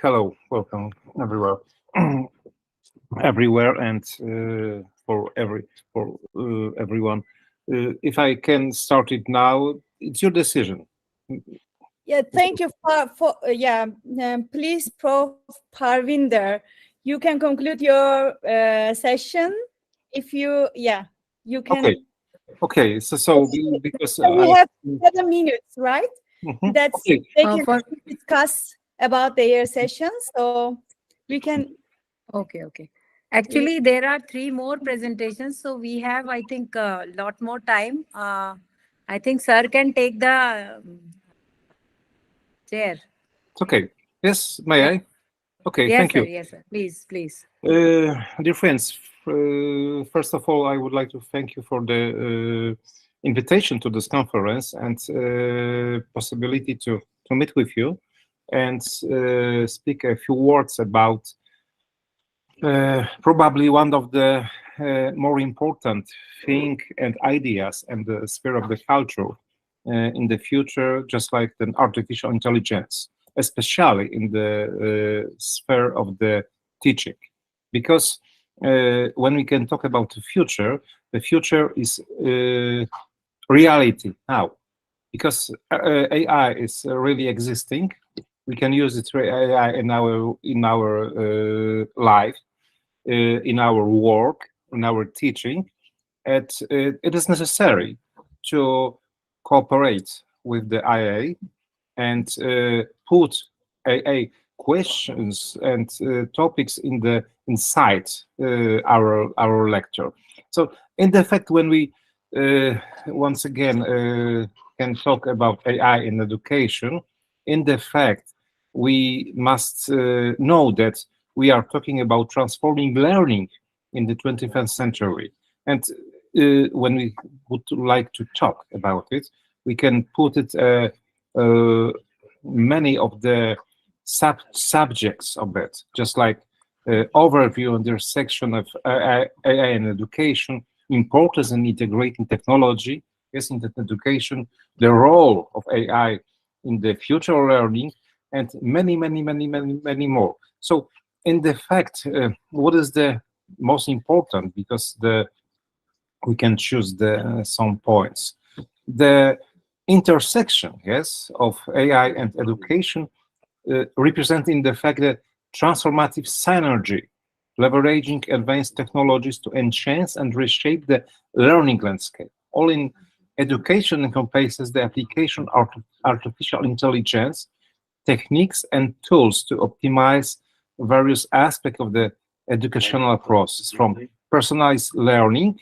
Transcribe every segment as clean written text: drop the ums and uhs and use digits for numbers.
Hello, welcome everywhere, everywhere, and for everyone. If I can start it now, it's your decision. Yeah, thank you please, Prof. Parvinder, you can conclude your session. If you, you Okay, can. okay. Because We have 7 minutes, right? Mhm. That's Okay, they can For discuss about their session, so we can. okay. Actually, there are three more presentations, so we have, I think, a lot more time. I think sir can take the chair. it's okay. Yes, may Yeah. I? Okay, Yes, thank sir. you. Yes, sir. Please. Dear friends, first of all, I would like to thank you for the invitation to this conference and possibility to meet with you and speak a few words about probably one of the more important thing and ideas and the sphere of the culture in the future, just like the artificial intelligence, especially in the sphere of the teaching. Because when we can talk about the future is reality now. Because AI is really existing, we can use it AI in our life, in our work, in our teaching. And it is necessary to cooperate with the IA and put AA questions and topics in the inside our lecture. So, in the fact, when we once again can talk about AI in education, in the fact we must know that we are talking about transforming learning in the 21st century, and when we would like to talk about it, we can put it. Many of the subjects of it, just like overview under section of AI and education, importance in integrating technology, yes, in the education, the role of AI in the future learning, and many more. So, in the fact, what is the most important? Because we can choose the some points. The intersection, yes, of AI and education representing the fact that transformative synergy, leveraging advanced technologies to enhance and reshape the learning landscape. All in education encompasses the application of artificial intelligence, techniques, and tools to optimize various aspects of the educational process, from personalized learning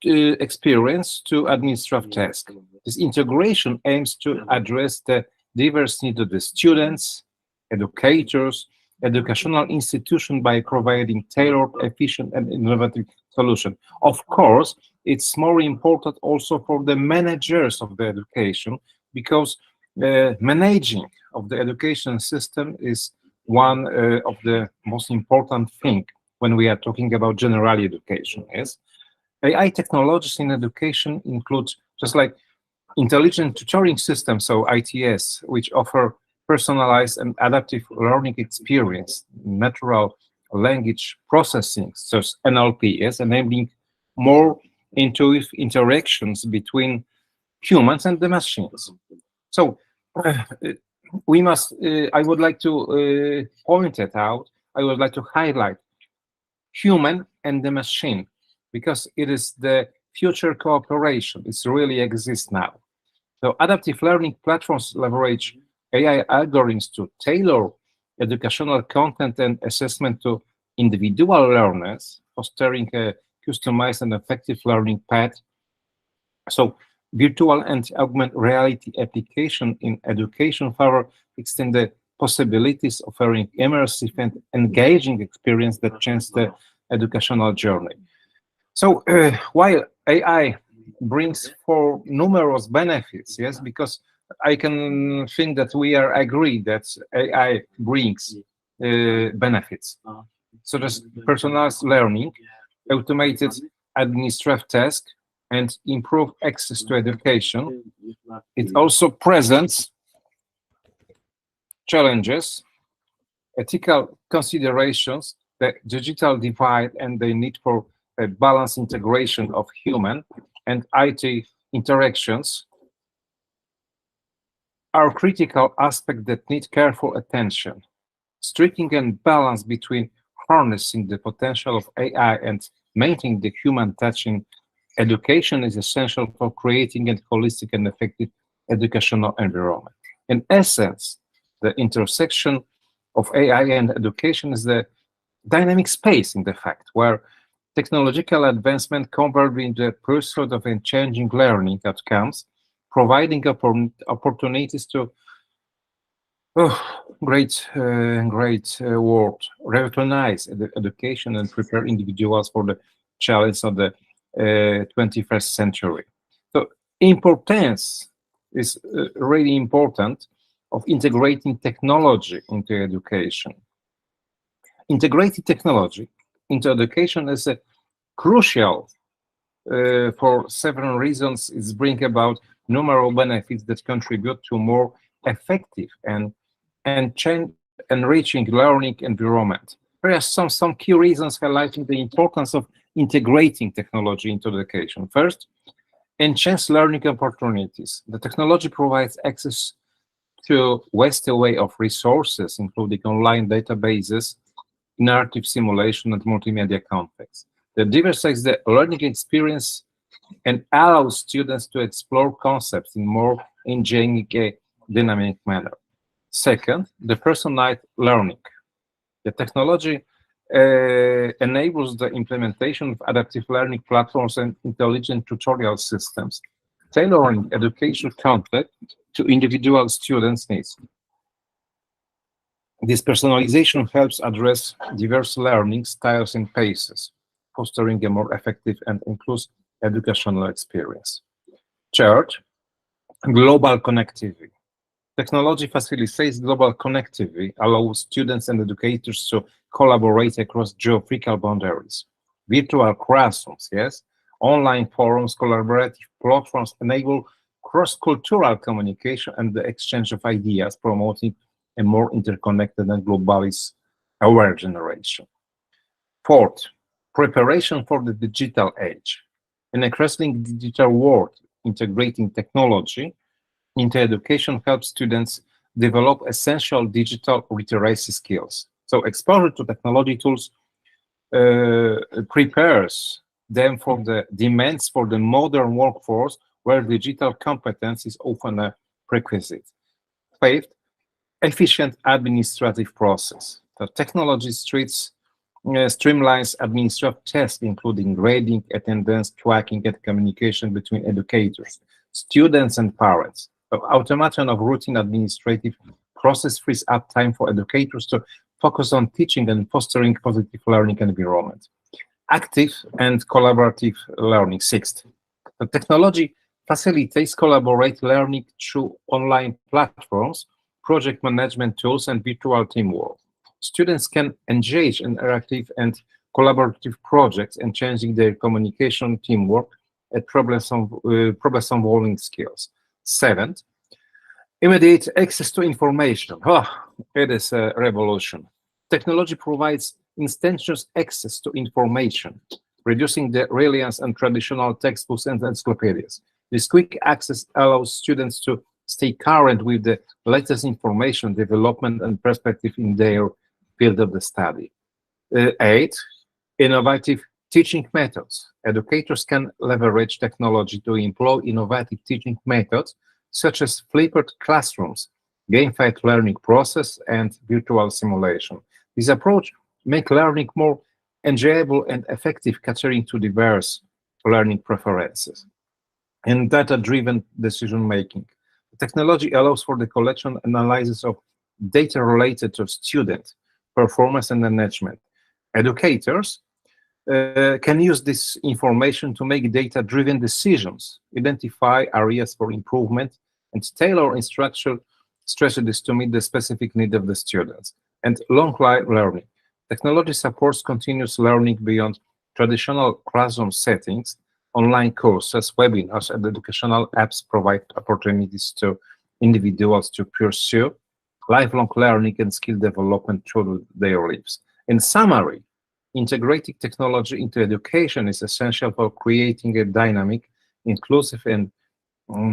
experience to administrative task. This integration aims to address the diverse needs of the students, educators, educational institutions by providing tailored, efficient, and innovative solutions. Of course, it's more important also for the managers of the education, because managing of the education system is one of the most important thing when we are talking about general education. Yes, AI technologies in education include just like intelligent tutoring systems, so ITS, which offer personalized and adaptive learning experience, natural language processing, so NLP, yes, enabling more intuitive interactions between humans and the machines. So we must, I would like to point it out, I would like to highlight human and the machine, because it is the future cooperation. It really exists now. So adaptive learning platforms leverage AI algorithms to tailor educational content and assessment to individual learners, fostering a customized and effective learning path. So virtual and augmented reality application in education further extend the possibilities, offering immersive and engaging experience that change the educational journey. So while AI brings for numerous benefits, yes, because I can think that we are agreed that AI brings benefits, such as personalized learning, automated administrative tasks, and improved access to education. It also presents challenges ethical considerations, the digital divide, and the need for a balanced integration of human and IT interactions are critical aspects that need careful attention. Striking a balance between harnessing the potential of AI and maintaining the human touch in education is essential for creating a holistic and effective educational environment. In essence, the intersection of AI and education is the dynamic space, in the fact, where technological advancement converge in the pursuit of changing learning outcomes, providing opportunities to great word, recognize education and prepare individuals for the challenge of the 21st century. So importance is really important of integrating technology into education. Integrated technology into education is crucial for several reasons. It's bring about numerous benefits that contribute to more effective and enriching learning environment. There are some key reasons highlighting the importance of integrating technology into education. First, enhance learning opportunities. The technology provides access to vast array of resources, including online databases, narrative simulation, and multimedia context. That diversifies the learning experience and allows students to explore concepts in more engaging, dynamic manner. Second, the personalized learning. The technology enables the implementation of adaptive learning platforms and intelligent tutorial systems, tailoring educational content to individual students' needs. This personalization helps address diverse learning styles and paces, fostering a more effective and inclusive educational experience. Third, global connectivity. Technology facilitates global connectivity, allows students and educators to collaborate across geographical boundaries. Virtual classrooms, yes, online forums, collaborative platforms enable cross-cultural communication and the exchange of ideas, promoting a more interconnected and globally aware generation. Fourth, preparation for the digital age. In a increasingly digital world, integrating technology into education helps students develop essential digital literacy skills. So exposure to technology tools prepares them for the demands for the modern workforce, where digital competence is often a prerequisite. Fifth, efficient administrative process. The technology streamlines administrative tasks, including grading, attendance, tracking, and communication between educators, students, and parents. The automation of routine administrative process frees up time for educators to focus on teaching and fostering positive learning environment. Active and collaborative learning. Sixth, the technology facilitates collaborative learning through online platforms, project management tools, and virtual teamwork. Students can engage in interactive and collaborative projects and changing their communication, teamwork, and problem-solving skills. Seventh, immediate access to information. It is a revolution. Technology provides instantaneous access to information, reducing the reliance on traditional textbooks and encyclopedias. This quick access allows students to stay current with the latest information, development, and perspective in their field of the study. 8, innovative teaching methods. Educators can leverage technology to employ innovative teaching methods, such as flipped classrooms, gamified learning process, and virtual simulation. This approach makes learning more enjoyable and effective, catering to diverse learning preferences. And data-driven decision-making. Technology allows for the collection and analysis of data related to student performance and management. Educators can use this information to make data-driven decisions, identify areas for improvement, and tailor instructional strategies to meet the specific needs of the students. And long-life learning. Technology supports continuous learning beyond traditional classroom settings. Online courses, webinars, and educational apps provide opportunities to individuals to pursue lifelong learning and skill development through their lives. In summary, integrating technology into education is essential for creating a dynamic, inclusive, and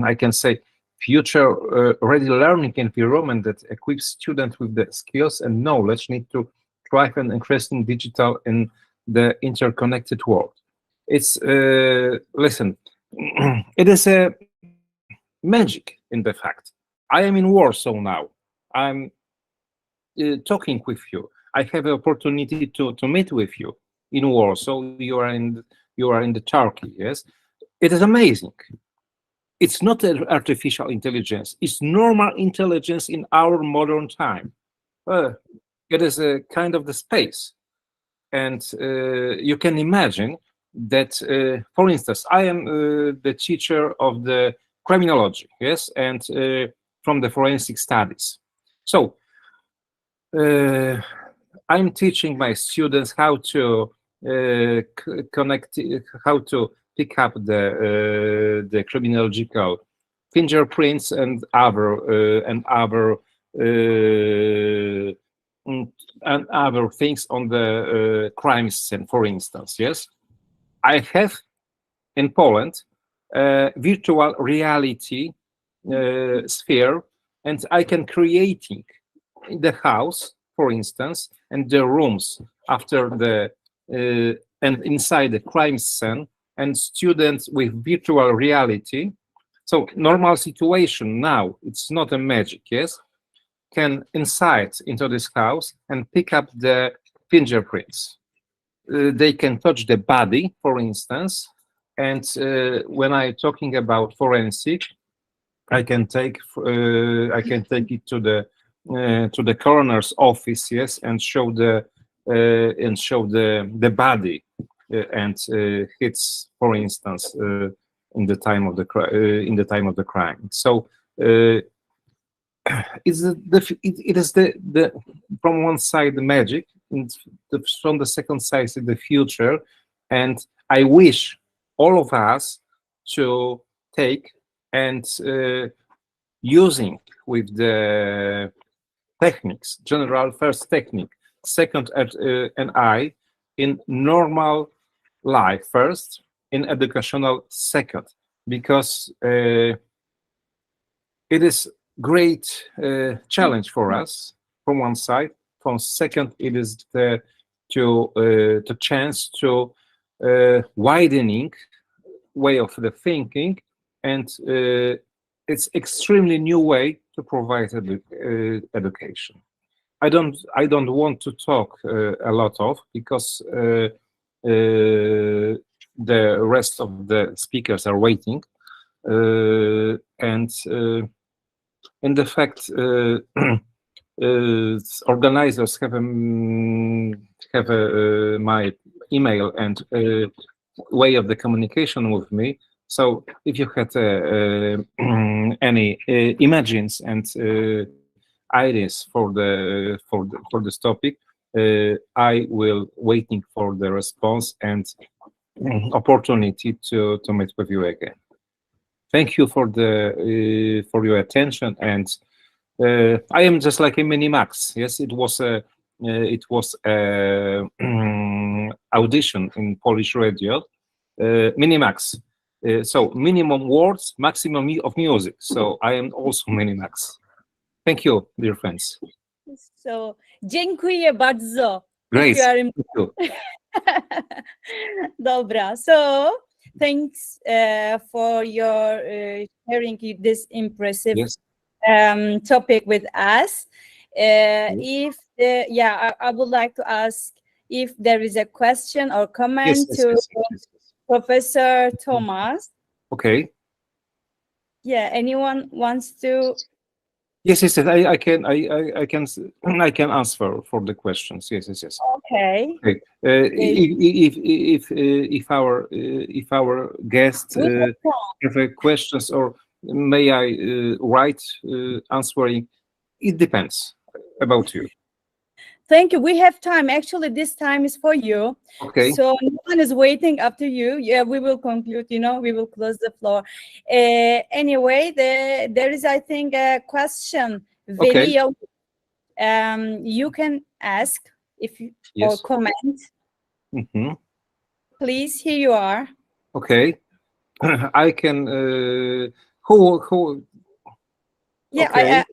I can say future-ready learning environment that equips students with the skills and knowledge need to thrive in interesting digital and the interconnected world. It's listen, it is a magic in the fact. I am in Warsaw now. I'm talking with you. I have the opportunity to meet with you in Warsaw. You are in the Turkey. Yes, it is amazing. It's not artificial intelligence. It's normal intelligence in our modern time. It is a kind of the space, and you can imagine that. For instance, I am the teacher of the criminology. Yes, and from the forensic studies. So I'm teaching my students how to connect, how to pick up the criminological fingerprints and other things on the crime scene. For instance, yes, I have in Poland virtual reality sphere, and I can creating the house, for instance, and the rooms after the and inside the crime scene, and students with virtual reality. So normal situation now, it's not a magic, yes, can insight into this house and pick up the fingerprints. They can touch the body, for instance, and when I'm talking about forensic, I can take it to the coroner's office, yes, and show the body and hits, for instance, in the time of the crime. So it is the from one side the magic, and from the second side is the future, and I wish all of us to take and using with the techniques, general first technique, second and I in normal life first, in educational second, because it is great challenge for us from one side. From second, it is the chance to widening way of the thinking, and it's extremely new way to provide education. I don't want to talk a lot of, because the rest of the speakers are waiting, and in the fact organizers have my email and way of the communication with me. So if you had any images and ideas for this topic, I will waiting for the response and opportunity to meet with you again. Thank you for your attention, and I am just like a Minimax. Yes, it was a audition in Polish radio, Minimax. So minimum words, maximum of music. So I am also Minimax. Thank you, dear friends. So, dziękuję bardzo. Great. Thank you. Dobra. So, thanks for your sharing this impressive topic with us. If I would like to ask if there is a question or comment to Professor Thomas. Okay. Yeah, anyone wants to? Yes. I can answer for the questions. Yes. Okay. If our guests have questions, or may I write answering? It depends about you. Thank you. We have time. Actually, this time is for you. Okay. So no one is waiting after you. Yeah, we will conclude. We will close the floor. Anyway, there is, I think, a question. Okay. you can ask if you Yes. or comment. Mhm. Please, here you are. Okay. I can. Who? Yeah, Okay. I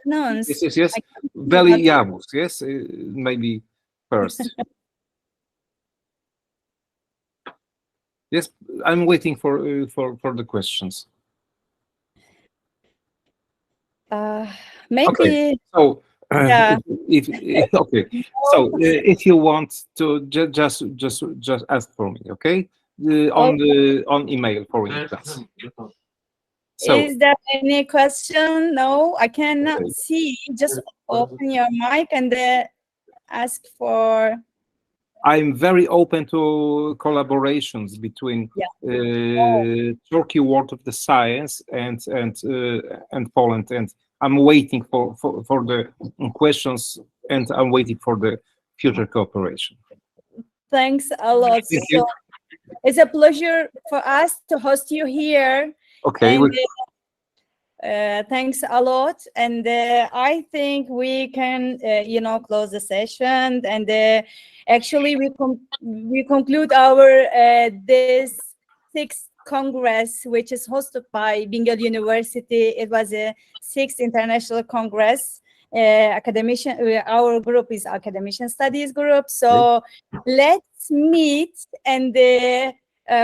announce. Yes. I can see Veli what- Yavuz. Yes. Maybe first. Yes. I'm waiting for the questions. Maybe. Okay. So. Yeah. If okay. So if you want to just ask for me. Okay. On email, for instance. So Is there any question? No, I cannot okay. see. Just open your mic and ask for. I'm very open to collaborations between Turkey World of the Science and Poland, and I'm waiting for the questions, and I'm waiting for the future cooperation. Thanks a lot. Thank you. So it's a pleasure for us to host you here. Okay. And, thanks a lot. And I think we can, close the session. And actually, we conclude our this 6th Congress, which is hosted by Bingöl University. It was a 6th International Congress. Academician, our group is Academician Studies Group. So let's meet and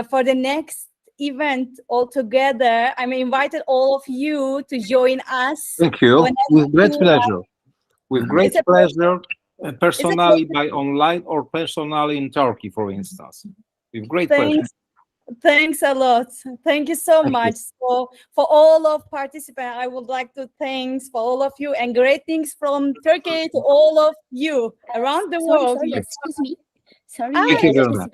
for the next event all together. I'm invited all of you to join us. Thank you. With great pleasure. With great It's a pleasure, personally by online or personally in Turkey, for instance. With great pleasure. Thanks a lot. Thank you so Thank much. So for all of participants, I would like to thank for all of you and greetings from Turkey to all of you around the world. Sorry, excuse me. Sorry, Thank you very much.